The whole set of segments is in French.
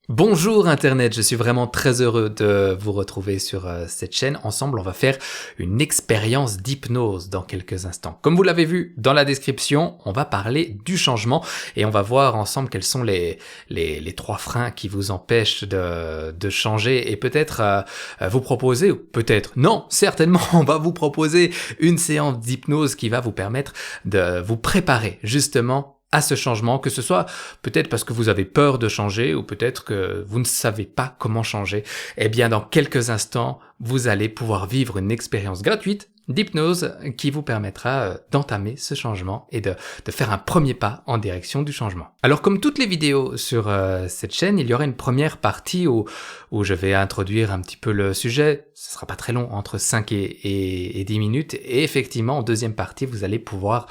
Bonjour Internet, je suis vraiment très heureux de vous retrouver sur cette chaîne. Ensemble, on va faire une expérience d'hypnose dans quelques instants. Comme vous l'avez vu dans la description, on va parler du changement et on va voir ensemble quels sont les trois freins qui vous empêchent de changer et peut-être vous proposer, ou peut-être, non, certainement, on va vous proposer une séance d'hypnose qui va vous permettre de vous préparer justement à ce changement, que ce soit peut-être parce que vous avez peur de changer ou peut-être que vous ne savez pas comment changer. Eh bien, dans quelques instants, vous allez pouvoir vivre une expérience gratuite d'hypnose qui vous permettra d'entamer ce changement et de faire un premier pas en direction du changement. Alors, comme toutes les vidéos sur cette chaîne, il y aura une première partie où je vais introduire un petit peu le sujet. Ce sera pas très long, entre 5 et 10 minutes. Et effectivement, en deuxième partie, vous allez pouvoir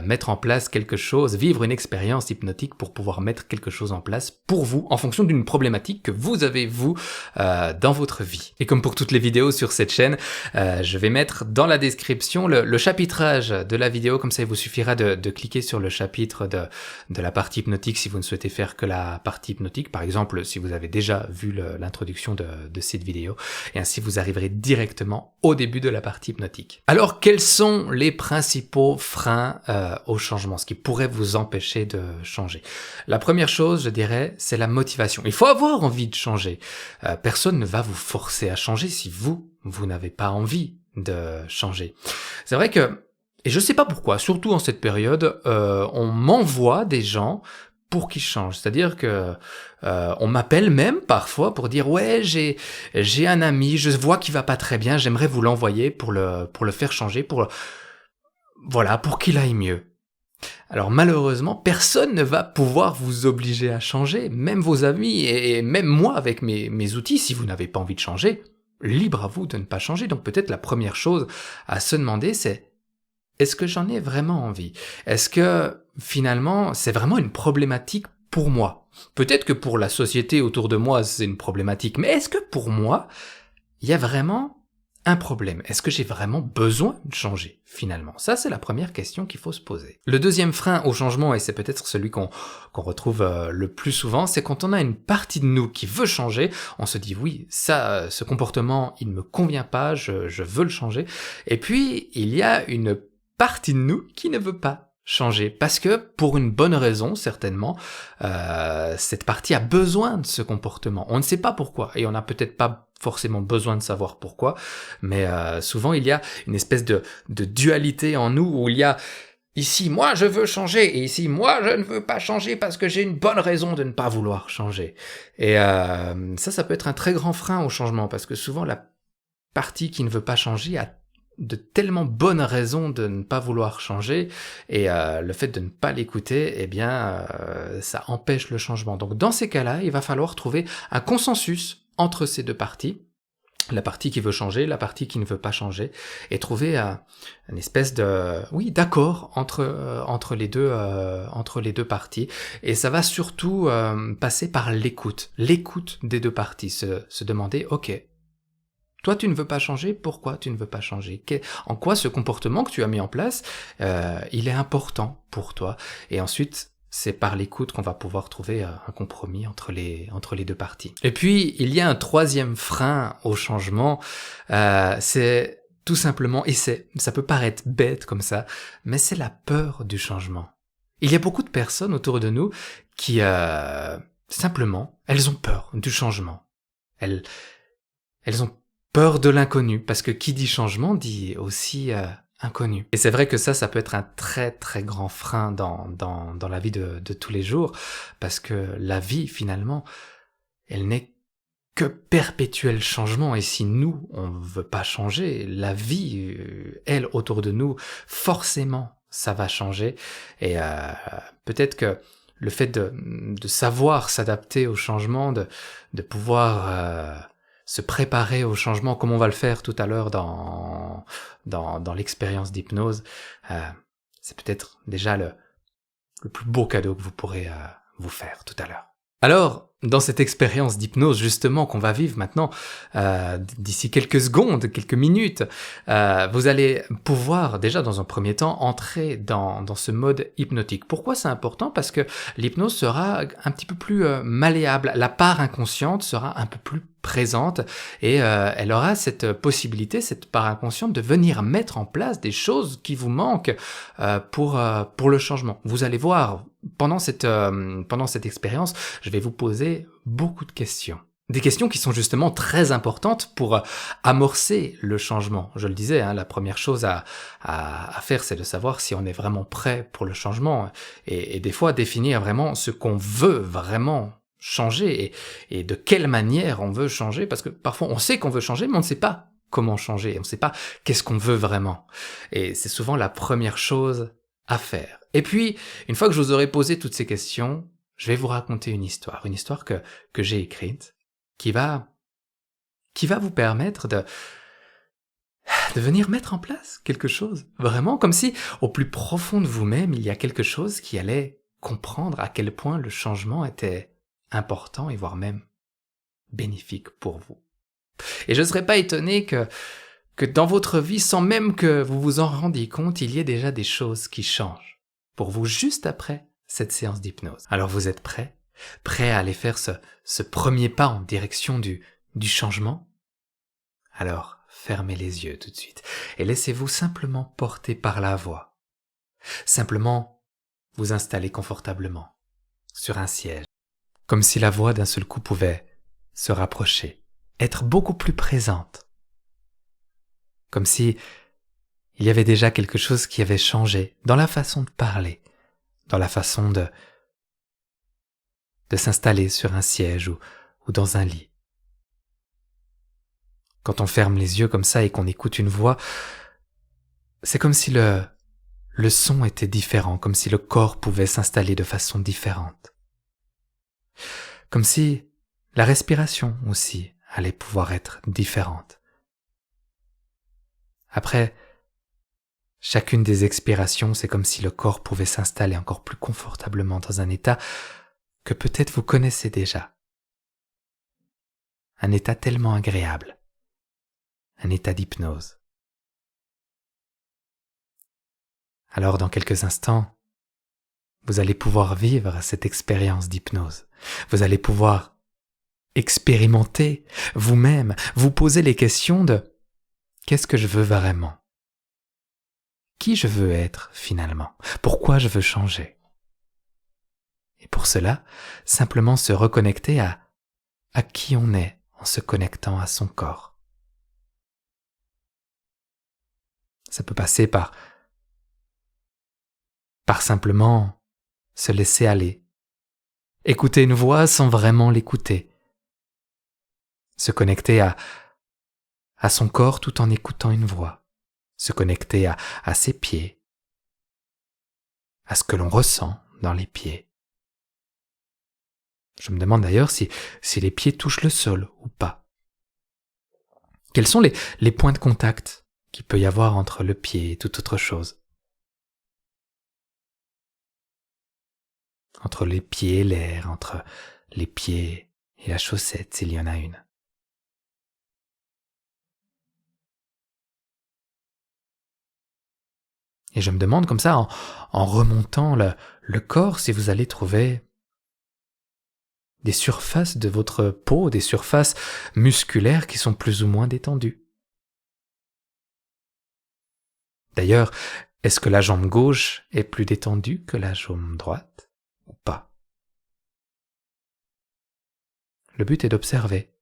mettre en place quelque chose, vivre une expérience hypnotique pour pouvoir mettre quelque chose en place pour vous, en fonction d'une problématique que vous avez, vous, dans votre vie. Et comme pour toutes les vidéos sur cette chaîne, je vais mettre dans la description le chapitrage de la vidéo, comme ça il vous suffira de cliquer sur le chapitre de la partie hypnotique si vous ne souhaitez faire que la partie hypnotique, par exemple si vous avez déjà vu l'introduction de cette vidéo, et ainsi vous arriverez directement au début de la partie hypnotique. Alors quels sont les principaux freins au changement, ce qui pourrait vous empêcher de changer? La première chose, je dirais, c'est la motivation. Il faut avoir envie de changer. Personne ne va vous forcer à changer si vous n'avez pas envie de changer. C'est vrai que, et je sais pas pourquoi, surtout en cette période, on m'envoie des gens pour qu'ils changent. C'est-à-dire que on m'appelle même parfois pour dire ouais, j'ai un ami, je vois qu'il va pas très bien, j'aimerais vous l'envoyer pour le faire changer, pour qu'il aille mieux. Alors malheureusement, personne ne va pouvoir vous obliger à changer, même vos amis et même moi avec mes outils. Si vous n'avez pas envie de changer, libre à vous de ne pas changer. Donc peut-être la première chose à se demander, c'est est-ce que j'en ai vraiment envie? Est-ce que finalement c'est vraiment une problématique pour moi? Peut-être que pour la société autour de moi c'est une problématique, mais est-ce que pour moi il y a vraiment un problème? Est-ce que j'ai vraiment besoin de changer finalement? Ça, c'est la première question qu'il faut se poser. Le deuxième frein au changement, et c'est peut-être celui qu'on retrouve le plus souvent, c'est quand on a une partie de nous qui veut changer, on se dit oui, ça, ce comportement, il ne me convient pas, je veux le changer. Et puis, il y a une partie de nous qui ne veut pas changer, parce que pour une bonne raison certainement, cette partie a besoin de ce comportement. On ne sait pas pourquoi, et on n'a peut-être pas forcément besoin de savoir pourquoi, mais souvent il y a une espèce de dualité en nous où il y a ici moi je veux changer et ici moi je ne veux pas changer parce que j'ai une bonne raison de ne pas vouloir changer. Et ça peut être un très grand frein au changement, parce que souvent la partie qui ne veut pas changer a de tellement bonnes raisons de ne pas vouloir changer, et le fait de ne pas l'écouter, eh bien, ça empêche le changement. Donc dans ces cas-là, il va falloir trouver un consensus entre ces deux parties, la partie qui veut changer, la partie qui ne veut pas changer, et trouver une espèce d'accord entre les deux parties. Et ça va surtout passer par l'écoute des deux parties, se demander, ok, toi, tu ne veux pas changer, pourquoi tu ne veux pas changer? En quoi ce comportement que tu as mis en place, il est important pour toi? Et ensuite, c'est par l'écoute qu'on va pouvoir trouver un compromis entre les deux parties. Et puis, il y a un troisième frein au changement, c'est tout simplement, et ça peut paraître bête comme ça, mais c'est la peur du changement. Il y a beaucoup de personnes autour de nous qui, simplement, elles ont peur du changement. Elles ont peur de l'inconnu, parce que qui dit changement dit aussi inconnu. Et c'est vrai que ça peut être un très très grand frein dans la vie de tous les jours, parce que la vie finalement, elle n'est que perpétuel changement, et si nous, on ne veut pas changer, la vie, elle, autour de nous, forcément, ça va changer, et peut-être que le fait de savoir s'adapter au changement, de pouvoir se préparer au changement, comme on va le faire tout à l'heure dans l'expérience d'hypnose, c'est peut-être déjà le plus beau cadeau que vous pourrez vous faire tout à l'heure. Alors, dans cette expérience d'hypnose justement qu'on va vivre maintenant, d'ici quelques secondes, quelques minutes, vous allez pouvoir déjà dans un premier temps entrer dans ce mode hypnotique. Pourquoi c'est important? Parce que l'hypnose sera un petit peu plus malléable, la part inconsciente sera un peu plus présente et elle aura cette possibilité, cette part inconsciente de venir mettre en place des choses qui vous manquent pour le changement. Vous allez voir, pendant cette expérience, je vais vous poser beaucoup de questions. Des questions qui sont justement très importantes pour amorcer le changement. Je le disais, hein, la première chose à faire, c'est de savoir si on est vraiment prêt pour le changement et des fois définir vraiment ce qu'on veut vraiment changer et de quelle manière on veut changer, parce que parfois on sait qu'on veut changer, mais on ne sait pas comment changer, on ne sait pas qu'est-ce qu'on veut vraiment. Et c'est souvent la première chose à faire. Et puis, une fois que je vous aurai posé toutes ces questions, je vais vous raconter une histoire que j'ai écrite, qui va vous permettre de venir mettre en place quelque chose. Vraiment, comme si, au plus profond de vous-même, il y a quelque chose qui allait comprendre à quel point le changement était important et voire même bénéfique pour vous. Et je ne serais pas étonné que dans votre vie, sans même que vous vous en rendiez compte, il y ait déjà des choses qui changent pour vous juste après cette séance d'hypnose. Alors vous êtes prêts? Prêts à aller faire ce premier pas en direction du changement? Alors fermez les yeux tout de suite et laissez-vous simplement porter par la voix. Simplement vous installer confortablement sur un siège, comme si la voix d'un seul coup pouvait se rapprocher, être beaucoup plus présente, comme si il y avait déjà quelque chose qui avait changé dans la façon de parler, dans la façon de s'installer sur un siège ou dans un lit. Quand on ferme les yeux comme ça et qu'on écoute une voix, c'est comme si le son était différent, comme si le corps pouvait s'installer de façon différente. Comme si la respiration aussi allait pouvoir être différente. Après chacune des expirations, c'est comme si le corps pouvait s'installer encore plus confortablement dans un état que peut-être vous connaissez déjà. Un état tellement agréable. Un état d'hypnose. Alors dans quelques instants, vous allez pouvoir vivre cette expérience d'hypnose. Vous allez pouvoir expérimenter vous-même, vous poser les questions de qu'est-ce que je veux vraiment? Qui je veux être finalement? Pourquoi je veux changer? Et pour cela, simplement se reconnecter à qui on est en se connectant à son corps. Ça peut passer par simplement se laisser aller, écouter une voix sans vraiment l'écouter, se connecter à son corps tout en écoutant une voix, se connecter à ses pieds, à ce que l'on ressent dans les pieds. Je me demande d'ailleurs si les pieds touchent le sol ou pas. Quels sont les points de contact qu'il peut y avoir entre le pied et toute autre chose? Entre les pieds et l'air, entre les pieds et la chaussette, s'il y en a une. Et je me demande comme ça, en remontant le corps, si vous allez trouver des surfaces de votre peau, des surfaces musculaires qui sont plus ou moins détendues. D'ailleurs, est-ce que la jambe gauche est plus détendue que la jambe droite ou pas? Le but est d'observer.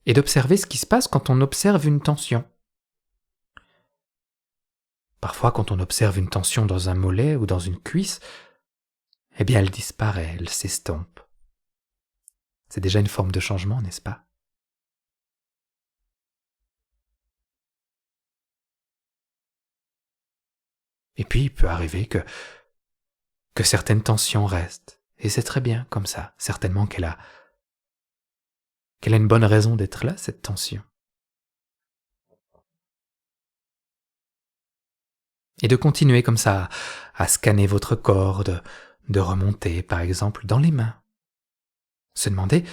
Et d'observer ce qui se passe quand on observe une tension. Parfois, quand on observe une tension dans un mollet ou dans une cuisse, eh bien elle disparaît, elle s'estompe. C'est déjà une forme de changement, n'est-ce pas? Et puis, il peut arriver que certaines tensions restent. Et c'est très bien comme ça. Certainement qu'elle a une bonne raison d'être là, cette tension. Et de continuer comme ça à scanner votre corps, de remonter, par exemple, dans les mains. Se demander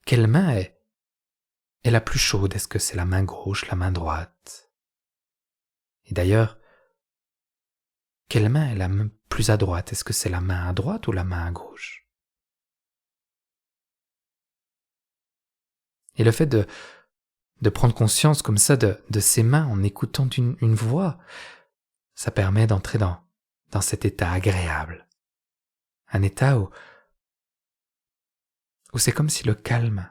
quelle main est la plus chaude. Est-ce que c'est la main gauche, la main droite? Et d'ailleurs, quelle main est la main plus à droite? Est-ce que c'est la main à droite ou la main à gauche? Et le fait de prendre conscience comme ça de ses mains en écoutant une voix, ça permet d'entrer dans cet état agréable. Un état où c'est comme si le calme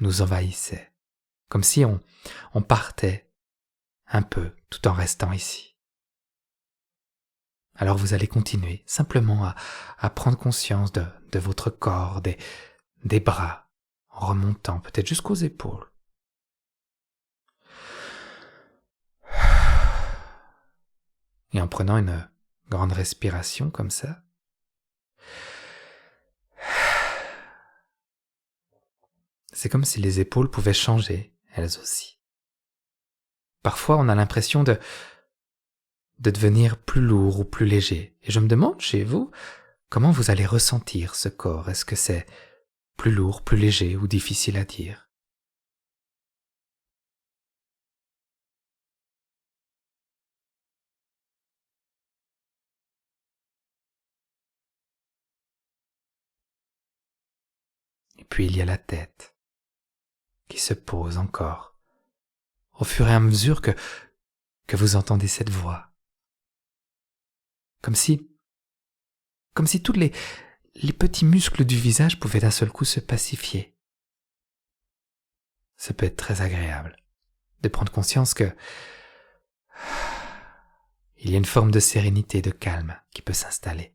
nous envahissait, comme si on partait un peu tout en restant ici. Alors vous allez continuer simplement à prendre conscience de votre corps, des bras, en remontant peut-être jusqu'aux épaules. Et en prenant une grande respiration comme ça, c'est comme si les épaules pouvaient changer, elles aussi. Parfois, on a l'impression de devenir plus lourd ou plus léger. Et je me demande chez vous, comment vous allez ressentir ce corps? Est-ce que c'est plus lourd, plus léger ou difficile à dire? Et puis il y a la tête qui se pose encore au fur et à mesure que vous entendez cette voix. Comme si tous les petits muscles du visage pouvaient d'un seul coup se pacifier. Ça peut être très agréable de prendre conscience que il y a une forme de sérénité, de calme qui peut s'installer.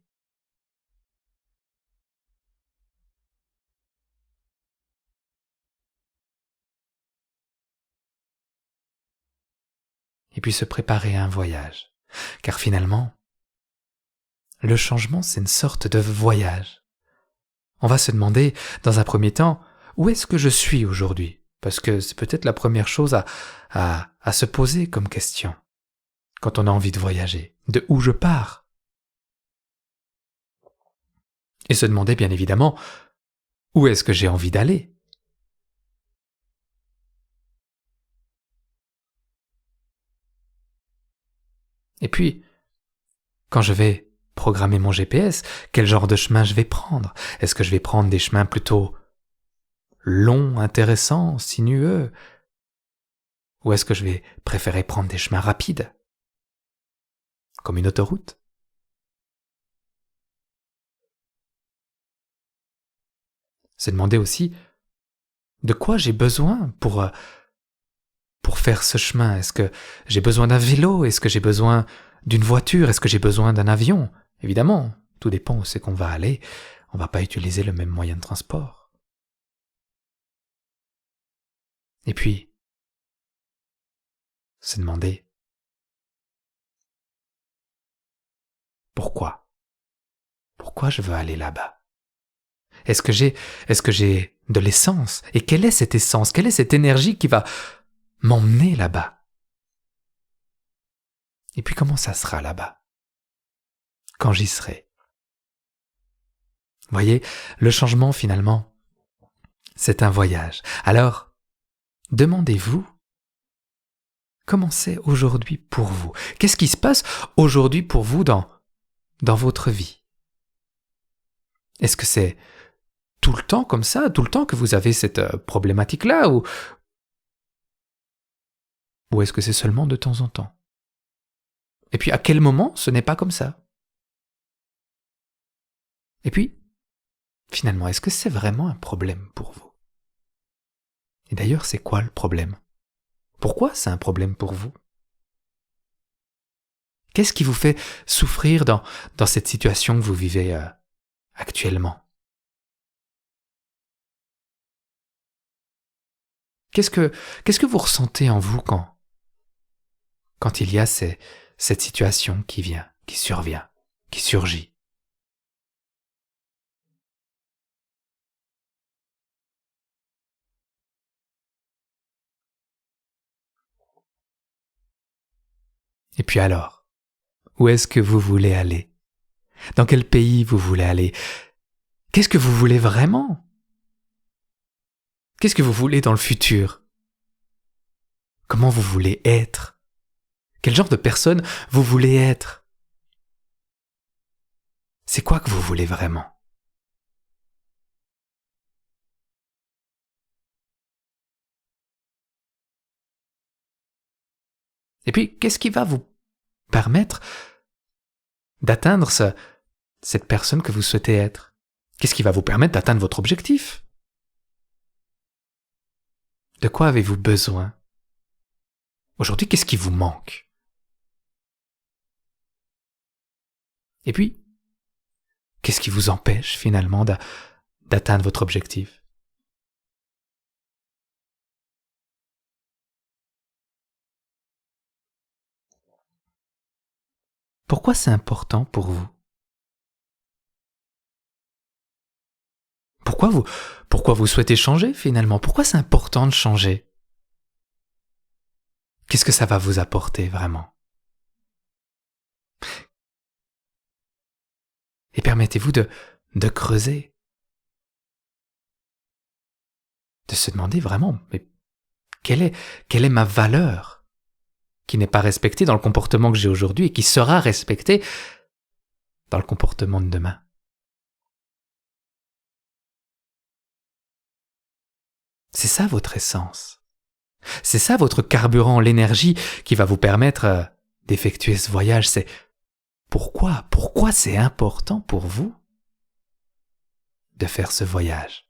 Et puis se préparer à un voyage. Car finalement, le changement, c'est une sorte de voyage. On va se demander, dans un premier temps, où est-ce que je suis aujourd'hui? Parce que c'est peut-être la première chose à se poser comme question quand on a envie de voyager. De où je pars? Et se demander, bien évidemment, où est-ce que j'ai envie d'aller? Et puis, quand je vais programmer mon GPS, quel genre de chemin je vais prendre? Est-ce que je vais prendre des chemins plutôt longs, intéressants, sinueux? Ou est-ce que je vais préférer prendre des chemins rapides, comme une autoroute? Se demander aussi de quoi j'ai besoin pour faire ce chemin. Est-ce que j'ai besoin d'un vélo? Est-ce que j'ai besoin d'une voiture? Est-ce que j'ai besoin d'un avion? Évidemment, tout dépend où c'est qu'on va aller. On ne va pas utiliser le même moyen de transport. Et puis, se demander pourquoi? Pourquoi je veux aller là-bas? Est-ce que j'ai de l'essence? Et quelle est cette essence? Quelle est cette énergie qui va m'emmener là-bas? Et puis comment ça sera là-bas? Quand j'y serai? Vous voyez, le changement finalement, c'est un voyage. Alors, demandez-vous comment c'est aujourd'hui pour vous? Qu'est-ce qui se passe aujourd'hui pour vous dans votre vie? Est-ce que c'est tout le temps comme ça, tout le temps que vous avez cette problématique-là, ou est-ce que c'est seulement de temps en temps? Et puis à quel moment ce n'est pas comme ça? Et puis, finalement, est-ce que c'est vraiment un problème pour vous? Et d'ailleurs, c'est quoi le problème? Pourquoi c'est un problème pour vous? Qu'est-ce qui vous fait souffrir dans cette situation que vous vivez actuellement? Qu'est-ce que vous ressentez en vous quand il y a cette situation qui vient, qui survient, qui surgit? Et puis alors, où est-ce que vous voulez aller? Dans quel pays vous voulez aller? Qu'est-ce que vous voulez vraiment? Qu'est-ce que vous voulez dans le futur? Comment vous voulez être? Quel genre de personne vous voulez être? C'est quoi que vous voulez vraiment? Et puis, qu'est-ce qui va vous permettre d'atteindre cette personne que vous souhaitez être? Qu'est-ce qui va vous permettre d'atteindre votre objectif? De quoi avez-vous besoin? Aujourd'hui, qu'est-ce qui vous manque? Et puis, qu'est-ce qui vous empêche finalement d'atteindre votre objectif? Pourquoi c'est important pour vous? Pourquoi vous, pourquoi vous souhaitez changer finalement? Pourquoi c'est important de changer? Qu'est-ce que ça va vous apporter vraiment? Et permettez-vous de creuser, de se demander vraiment, mais quelle est ma valeur qui n'est pas respectée dans le comportement que j'ai aujourd'hui et qui sera respectée dans le comportement de demain? C'est ça votre essence. C'est ça votre carburant, l'énergie qui va vous permettre d'effectuer ce voyage. C'est pourquoi c'est important pour vous de faire ce voyage.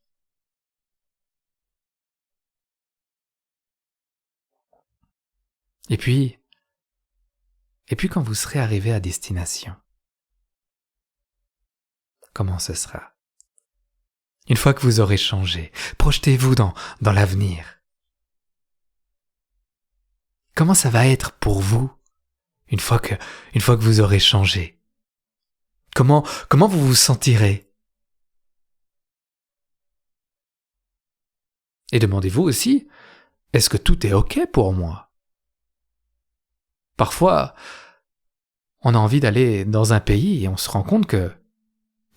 Et puis, quand vous serez arrivé à destination, comment ce sera? Une fois que vous aurez changé, projetez-vous dans l'avenir. Comment ça va être pour vous une fois que vous aurez changé? Comment vous vous sentirez? Et demandez-vous aussi, est-ce que tout est OK pour moi? Parfois, on a envie d'aller dans un pays et on se rend compte que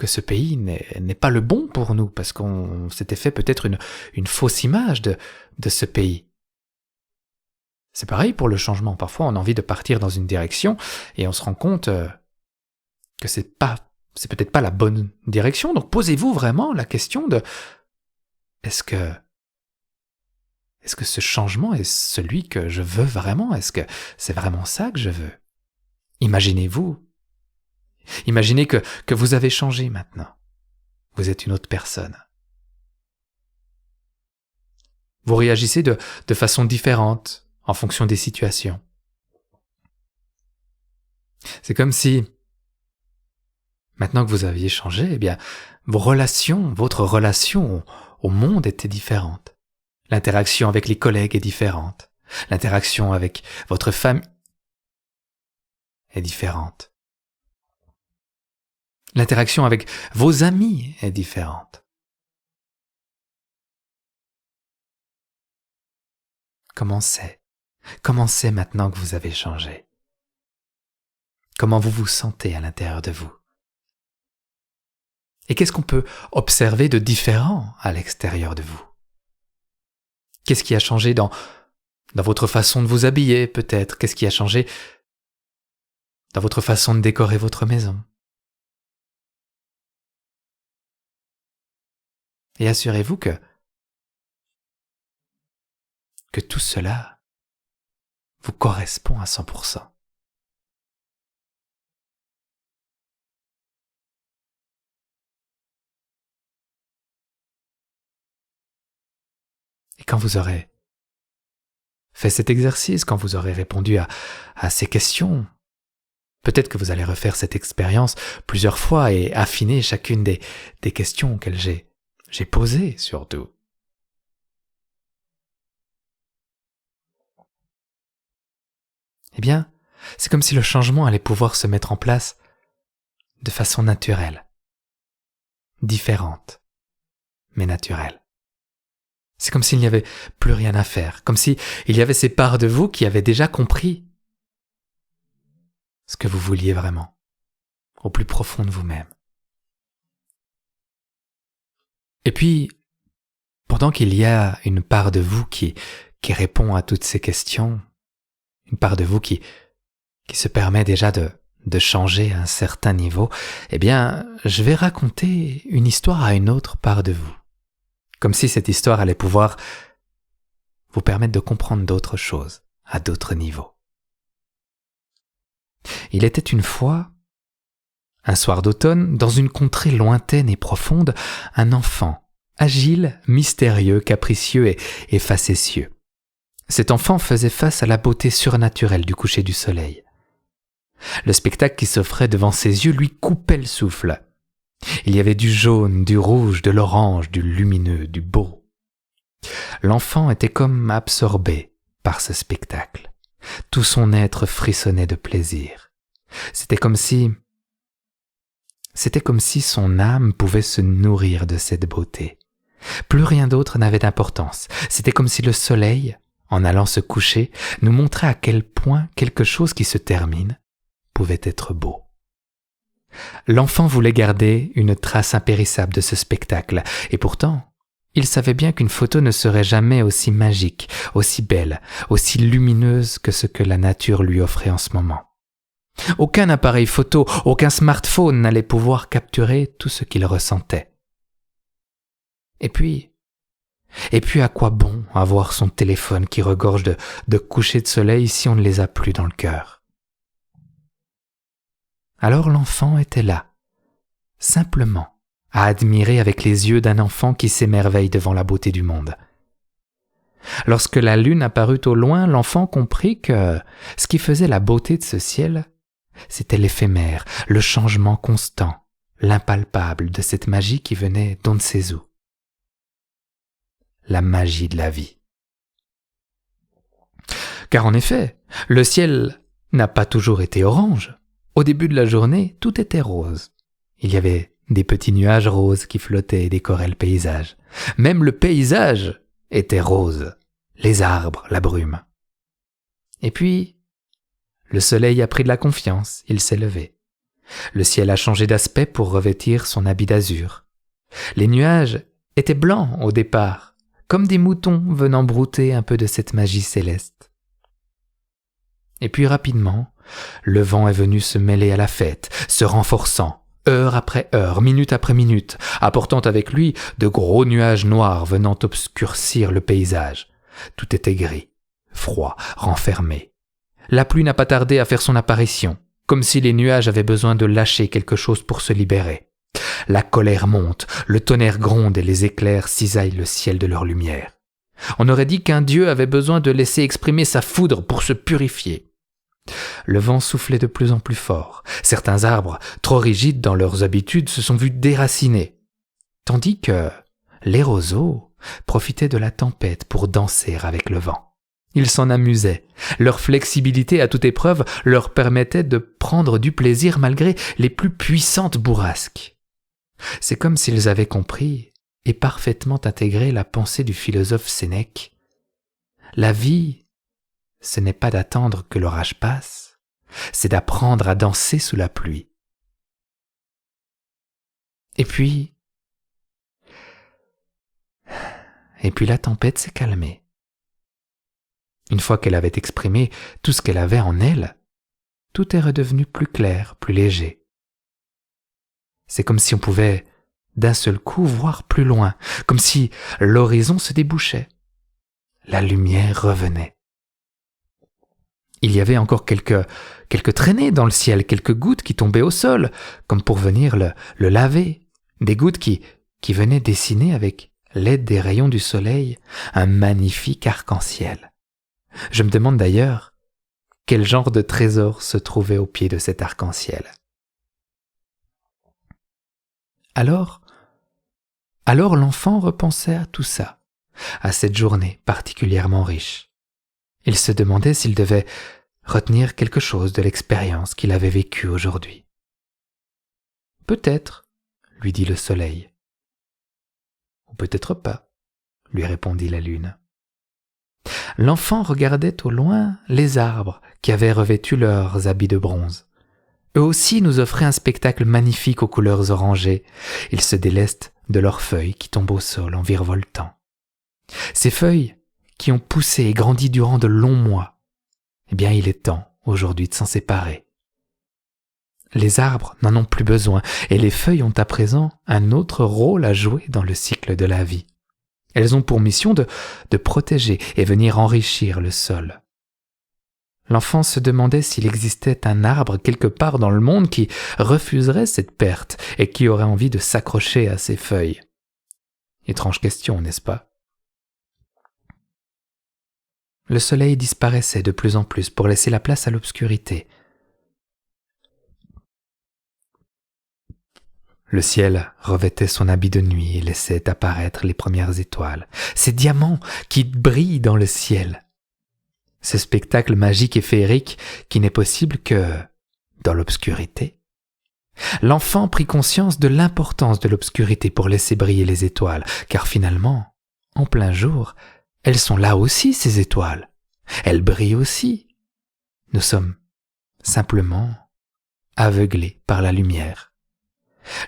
ce pays n'est pas le bon pour nous parce qu'on s'était fait peut-être une fausse image de ce pays. C'est pareil pour le changement. Parfois, on a envie de partir dans une direction et on se rend compte que c'est peut-être pas la bonne direction. Donc, posez-vous vraiment la question de est-ce que ce changement est celui que je veux vraiment? Est-ce que c'est vraiment ça que je veux? Imaginez-vous. Imaginez que vous avez changé maintenant. Vous êtes une autre personne. Vous réagissez de façon différente en fonction des situations. C'est comme si, maintenant que vous aviez changé, eh bien, votre relation au monde était différente. L'interaction avec les collègues est différente. L'interaction avec votre famille est différente. L'interaction avec vos amis est différente. Comment c'est maintenant que vous avez changé? Comment vous vous sentez à l'intérieur de vous? Et qu'est-ce qu'on peut observer de différent à l'extérieur de vous? Qu'est-ce qui a changé dans votre façon de vous habiller peut-être? Qu'est-ce qui a changé dans votre façon de décorer votre maison? Et assurez-vous que tout cela vous correspond à 100%. Et quand vous aurez fait cet exercice, quand vous aurez répondu à ces questions, peut-être que vous allez refaire cette expérience plusieurs fois et affiner chacune des questions auxquelles j'ai posées surtout. Eh bien, c'est comme si le changement allait pouvoir se mettre en place de façon naturelle, différente, mais naturelle. C'est comme s'il n'y avait plus rien à faire, comme s'il y avait ces parts de vous qui avaient déjà compris ce que vous vouliez vraiment, au plus profond de vous-même. Et puis, pendant qu'il y a une part de vous qui répond à toutes ces questions, une part de vous qui se permet déjà de changer à un certain niveau, eh bien, je vais raconter une histoire à une autre part de vous. Comme si cette histoire allait pouvoir vous permettre de comprendre d'autres choses, à d'autres niveaux. Il était une fois, un soir d'automne, dans une contrée lointaine et profonde, un enfant, agile, mystérieux, capricieux et facétieux. Cet enfant faisait face à la beauté surnaturelle du coucher du soleil. Le spectacle qui s'offrait devant ses yeux lui coupait le souffle. Il y avait du jaune, du rouge, de l'orange, du lumineux, du beau. L'enfant était comme absorbé par ce spectacle. Tout son être frissonnait de plaisir. C'était comme si son âme pouvait se nourrir de cette beauté. Plus rien d'autre n'avait d'importance. C'était comme si le soleil, en allant se coucher, nous montrait à quel point quelque chose qui se termine pouvait être beau. L'enfant voulait garder une trace impérissable de ce spectacle, et pourtant, il savait bien qu'une photo ne serait jamais aussi magique, aussi belle, aussi lumineuse que ce que la nature lui offrait en ce moment. Aucun appareil photo, aucun smartphone n'allait pouvoir capturer tout ce qu'il ressentait. Et puis à quoi bon avoir son téléphone qui regorge de couchers de soleil si on ne les a plus dans le cœur? Alors l'enfant était là, simplement, à admirer avec les yeux d'un enfant qui s'émerveille devant la beauté du monde. Lorsque la lune apparut au loin, l'enfant comprit que ce qui faisait la beauté de ce ciel, c'était l'éphémère, le changement constant, l'impalpable de cette magie qui venait d'on ne sait où. La magie de la vie. Car en effet, le ciel n'a pas toujours été orange. Au début de la journée, tout était rose. Il y avait des petits nuages roses qui flottaient et décoraient le paysage. Même le paysage était rose, les arbres, la brume. Et puis, le soleil a pris de la confiance, il s'est levé. Le ciel a changé d'aspect pour revêtir son habit d'azur. Les nuages étaient blancs au départ, comme des moutons venant brouter un peu de cette magie céleste. Et puis rapidement, le vent est venu se mêler à la fête, se renforçant, heure après heure, minute après minute, apportant avec lui de gros nuages noirs venant obscurcir le paysage. Tout était gris, froid, renfermé. La pluie n'a pas tardé à faire son apparition, comme si les nuages avaient besoin de lâcher quelque chose pour se libérer. La colère monte, le tonnerre gronde et les éclairs cisaillent le ciel de leur lumière. On aurait dit qu'un dieu avait besoin de laisser exprimer sa foudre pour se purifier. Le vent soufflait de plus en plus fort. Certains arbres, trop rigides dans leurs habitudes, se sont vus déraciner, tandis que les roseaux profitaient de la tempête pour danser avec le vent. Ils s'en amusaient. Leur flexibilité à toute épreuve leur permettait de prendre du plaisir malgré les plus puissantes bourrasques. C'est comme s'ils avaient compris et parfaitement intégré la pensée du philosophe Sénèque. La vie, ce n'est pas d'attendre que l'orage passe, c'est d'apprendre à danser sous la pluie. Et puis la tempête s'est calmée. Une fois qu'elle avait exprimé tout ce qu'elle avait en elle, tout est redevenu plus clair, plus léger. C'est comme si on pouvait d'un seul coup voir plus loin, comme si l'horizon se débouchait. La lumière revenait. Il y avait encore quelques traînées dans le ciel, quelques gouttes qui tombaient au sol, comme pour venir le laver. Des gouttes qui venaient dessiner avec l'aide des rayons du soleil un magnifique arc-en-ciel. Je me demande d'ailleurs quel genre de trésor se trouvait au pied de cet arc-en-ciel. Alors l'enfant repensait à tout ça, à cette journée particulièrement riche. Il se demandait s'il devait retenir quelque chose de l'expérience qu'il avait vécue aujourd'hui. « Peut-être, » lui dit le soleil. « Ou peut-être pas, » lui répondit la lune. L'enfant regardait au loin les arbres qui avaient revêtu leurs habits de bronze. Eux aussi nous offraient un spectacle magnifique aux couleurs orangées. Ils se délestent de leurs feuilles qui tombent au sol en virevoltant. Ces feuilles qui ont poussé et grandi durant de longs mois, eh bien il est temps aujourd'hui de s'en séparer. Les arbres n'en ont plus besoin et les feuilles ont à présent un autre rôle à jouer dans le cycle de la vie. Elles ont pour mission de protéger et venir enrichir le sol. L'enfant se demandait s'il existait un arbre quelque part dans le monde qui refuserait cette perte et qui aurait envie de s'accrocher à ses feuilles. Étrange question, n'est-ce pas? Le soleil disparaissait de plus en plus pour laisser la place à l'obscurité. Le ciel revêtait son habit de nuit et laissait apparaître les premières étoiles, ces diamants qui brillent dans le ciel. Ce spectacle magique et féerique qui n'est possible que dans l'obscurité. L'enfant prit conscience de l'importance de l'obscurité pour laisser briller les étoiles, car finalement, en plein jour, elles sont là aussi, ces étoiles. Elles brillent aussi. Nous sommes simplement aveuglés par la lumière.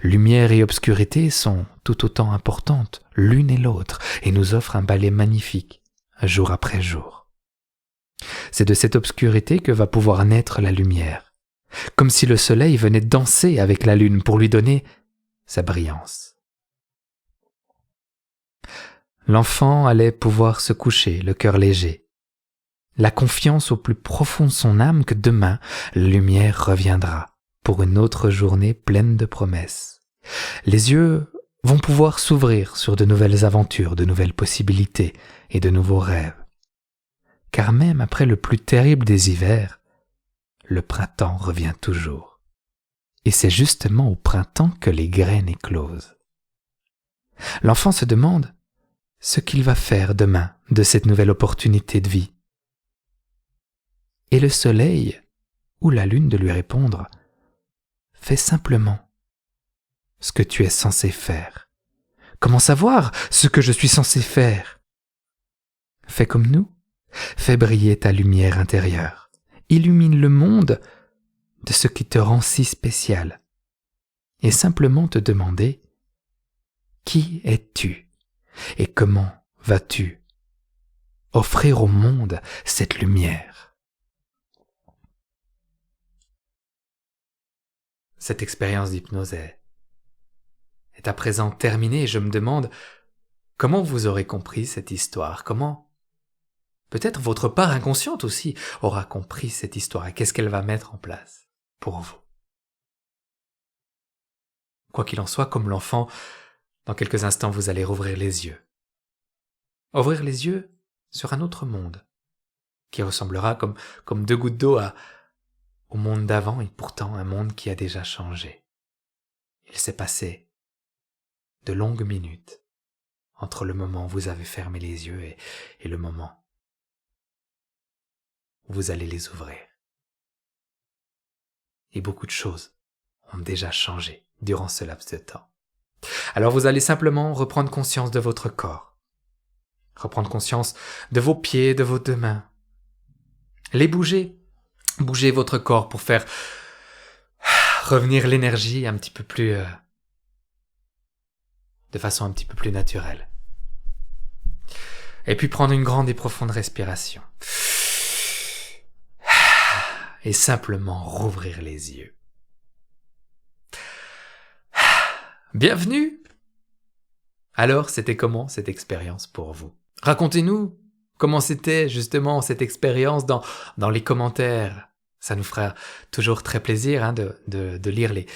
Lumière et obscurité sont tout autant importantes, l'une et l'autre, et nous offrent un ballet magnifique, jour après jour. C'est de cette obscurité que va pouvoir naître la lumière, comme si le soleil venait danser avec la lune pour lui donner sa brillance. L'enfant allait pouvoir se coucher, le cœur léger, la confiance au plus profond de son âme que demain, la lumière reviendra pour une autre journée pleine de promesses. Les yeux vont pouvoir s'ouvrir sur de nouvelles aventures, de nouvelles possibilités et de nouveaux rêves. Car même après le plus terrible des hivers, le printemps revient toujours. Et c'est justement au printemps que les graines éclosent. L'enfant se demande ce qu'il va faire demain de cette nouvelle opportunité de vie. Et le soleil ou la lune de lui répondre: fais simplement ce que tu es censé faire. Comment savoir ce que je suis censé faire? Fais comme nous, fais briller ta lumière intérieure. Illumine le monde de ce qui te rend si spécial. Et simplement te demander: qui es-tu et comment vas-tu offrir au monde cette lumière? Cette expérience d'hypnose est à présent terminée et je me demande comment vous aurez compris cette histoire, comment peut-être votre part inconsciente aussi aura compris cette histoire et qu'est-ce qu'elle va mettre en place pour vous. Quoi qu'il en soit, comme l'enfant, dans quelques instants vous allez rouvrir les yeux. Ouvrir les yeux sur un autre monde qui ressemblera comme deux gouttes d'eau au monde d'avant et pourtant un monde qui a déjà changé. Il s'est passé de longues minutes entre le moment où vous avez fermé les yeux et le moment où vous allez les ouvrir. Et beaucoup de choses ont déjà changé durant ce laps de temps. Alors vous allez simplement reprendre conscience de votre corps, reprendre conscience de vos pieds, de vos deux mains, les bouger. Bougez votre corps pour faire revenir l'énergie un petit peu plus, de façon un petit peu plus naturelle. Et puis prendre une grande et profonde respiration. Et simplement rouvrir les yeux. Bienvenue! Alors, c'était comment cette expérience pour vous? Racontez-nous comment c'était justement cette expérience dans les commentaires. Ça nous fera toujours très plaisir de lire les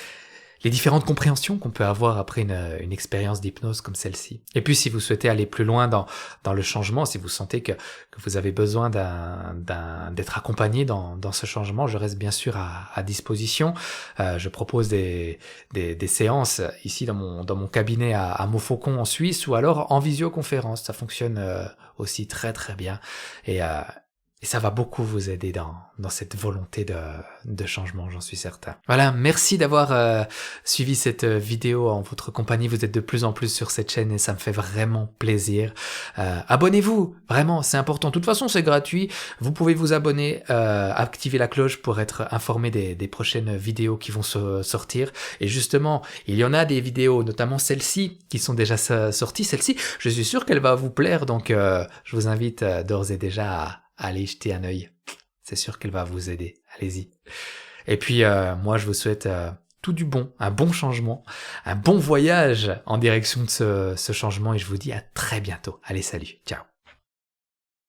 différentes compréhensions qu'on peut avoir après une expérience d'hypnose comme celle-ci. Et puis si vous souhaitez aller plus loin dans le changement, si vous sentez que vous avez besoin d'être accompagné dans ce changement, je reste bien sûr à disposition. Je propose des séances ici dans mon cabinet à Montfaucon en Suisse ou alors en visioconférence. Ça fonctionne aussi très très bien. Et ça va beaucoup vous aider dans cette volonté de changement, j'en suis certain. Voilà, merci d'avoir suivi cette vidéo en votre compagnie. Vous êtes de plus en plus sur cette chaîne et ça me fait vraiment plaisir. Abonnez-vous, vraiment, c'est important. De toute façon, c'est gratuit. Vous pouvez vous abonner, activer la cloche pour être informé des prochaines vidéos qui vont sortir. Et justement, il y en a des vidéos, notamment celles-ci, qui sont déjà sorties. Celle-ci, je suis sûr qu'elle va vous plaire, donc je vous invite d'ores et déjà à aller jeter un œil. C'est sûr qu'elle va vous aider. Allez-y. Et puis, moi, je vous souhaite tout du bon, un bon changement, un bon voyage en direction de ce changement et je vous dis à très bientôt. Allez, salut. Ciao.